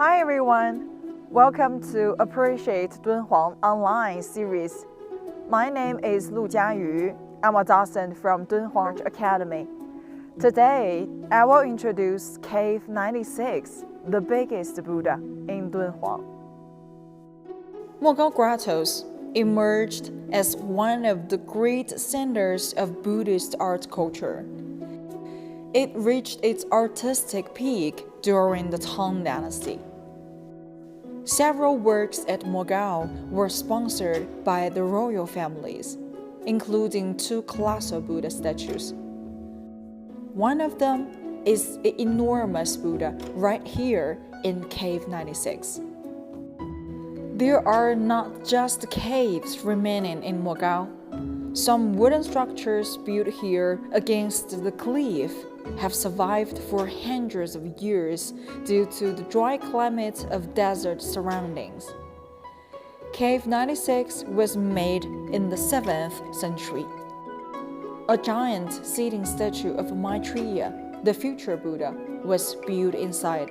Hi everyone! Welcome to Appreciate Dunhuang online series. My name is Lu Jiayu. I'm a docent from Dunhuang Academy. Today, I will introduce Cave 96, the biggest Buddha in Dunhuang. Mogao Grottos emerged as one of the great centers of Buddhist art culture. It reached its artistic peak during the Tang Dynasty. Several works at Mogao were sponsored by the royal families, including two colossal Buddha statues. One of them is the enormous Buddha right here in Cave 96. There are not just caves remaining in Mogao. Some wooden structures built here against the cliff have survived for hundreds of years due to the dry climate of desert surroundings. Cave 96 was made in the 7th century. A giant seating statue of Maitreya, the future Buddha, was built inside.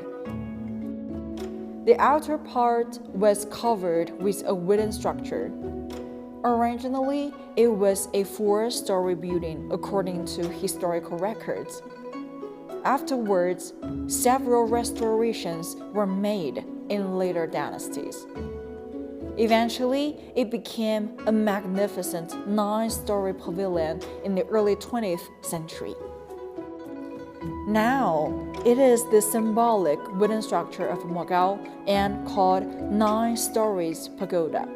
The outer part was covered with a wooden structure. Originally, it was a 4-story building according to historical records. Afterwards, several restorations were made in later dynasties. Eventually, it became a magnificent 9-story pavilion in the early 20th century. Now, it is the symbolic wooden structure of Mogao and called 9 stories pagoda.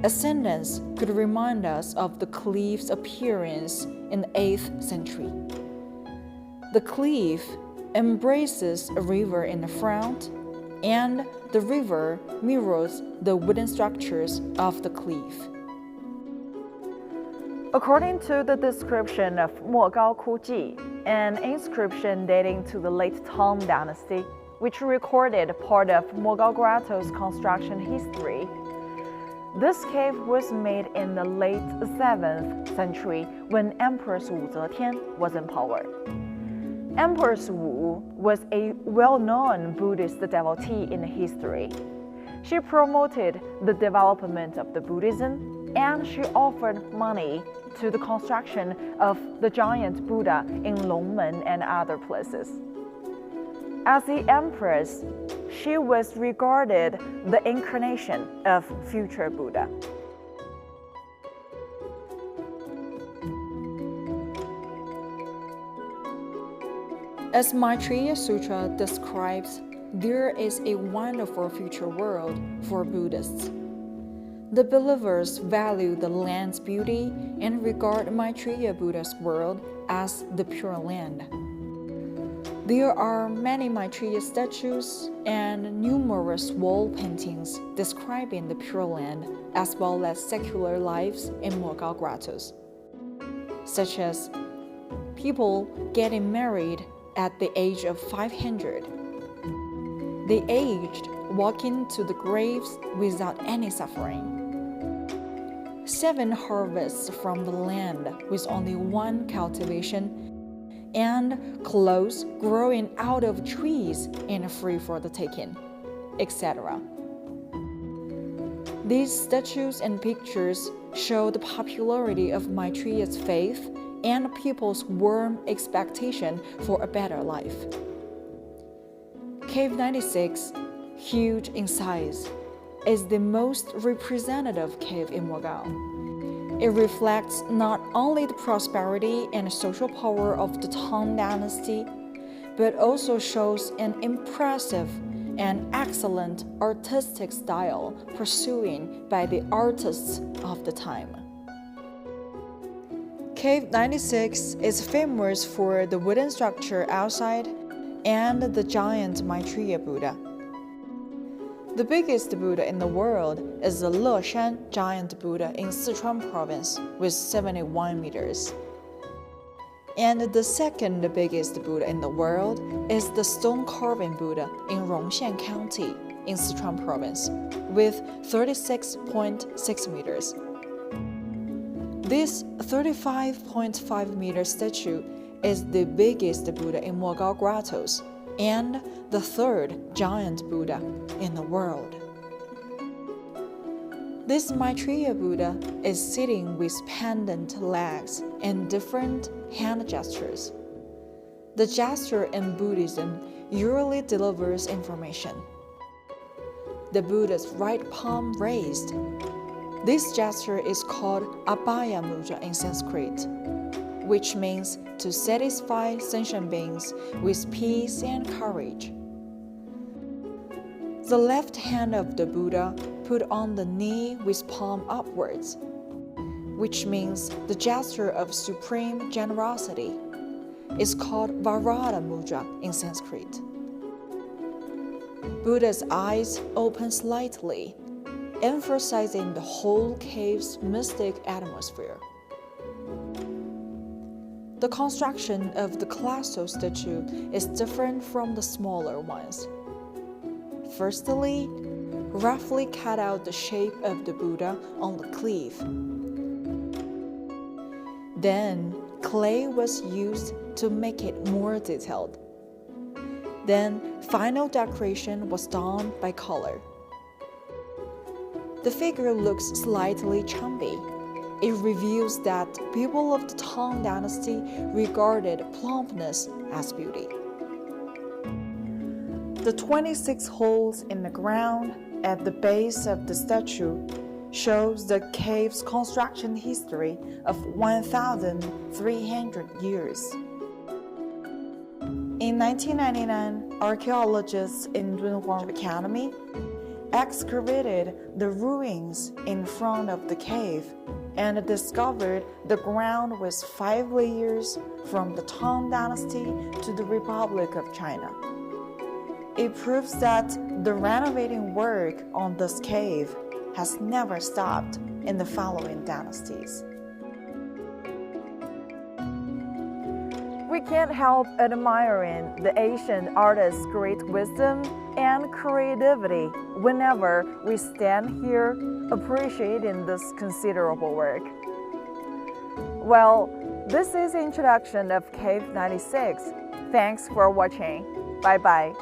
Ascendance could remind us of the cliff's appearance in the 8th century. The cliff embraces a river in the front, and the river mirrors the wooden structures of the cliff. According to the description of Mogao Kuji, an inscription dating to the late Tang Dynasty, which recorded part of Mogao Grotto's construction history, this cave was made in the late 7th century when Empress Wu was in power. Empress Wu was a well-known Buddhist devotee in history. She promoted the development of the Buddhism, and she offered money to the construction of the giant Buddha in Longmen and other places. As the Empress, she was regarded the incarnation of future Buddha. As Maitreya Sutra describes, there is a wonderful future world for Buddhists. The believers value the land's beauty and regard Maitreya Buddha's world as the Pure Land. There are many Maitreya statues and numerous wall paintings describing the Pure Land as well as secular lives in Mogao Grottos, such as people getting married at the age of 500. They aged walking to the graves without any suffering. 7 harvests from the land with only 1 cultivation, and clothes growing out of trees and free for the taking, etc. These statues and pictures show the popularity of Maitreya's faith and people's warm expectation for a better life. Cave 96, huge in size, is the most representative cave in Mogao. It reflects not only the prosperity and social power of the Tang Dynasty, but also shows an impressive and excellent artistic style pursued by the artists of the time. Cave 96 is famous for the wooden structure outside and the giant Maitreya Buddha. The biggest Buddha in the world is the Leshan giant Buddha in Sichuan province with 71 meters. And the second biggest Buddha in the world is the stone carving Buddha in Rongxian County in Sichuan province with 36.6 meters. This 35.5-meter statue is the biggest Buddha in Mogao Grottos and the third giant Buddha in the world. This Maitreya Buddha is sitting with pendant legs and different hand gestures. The gesture in Buddhism usually delivers information. The Buddha's right palm raised. This gesture is called Abhaya Mudra in Sanskrit, which means to satisfy sentient beings with peace and courage. The left hand of the Buddha put on the knee with palm upwards, which means the gesture of supreme generosity. Is called Varada Mudra in Sanskrit. Buddha's eyes open slightly, emphasizing the whole cave's mystic atmosphere. The construction of the colossal statue is different from the smaller ones. Firstly, roughly cut out the shape of the Buddha on the cliff. Then, clay was used to make it more detailed. Then, final decoration was done by color. The figure looks slightly chubby. It reveals that people of the Tang Dynasty regarded plumpness as beauty. The 26 holes in the ground at the base of the statue shows the cave's construction history of 1,300 years. In 1999, archaeologists in Dunhuang Academy excavated the ruins in front of the cave and discovered the ground was 5 layers from the Tang Dynasty to the Republic of China. It proves that the renovating work on this cave has never stopped in the following dynasties. We can't help admiring the ancient artist's great wisdom and creativity whenever we stand here appreciating this considerable work. Well, this is the introduction of Cave 96. Thanks for watching. Bye-bye.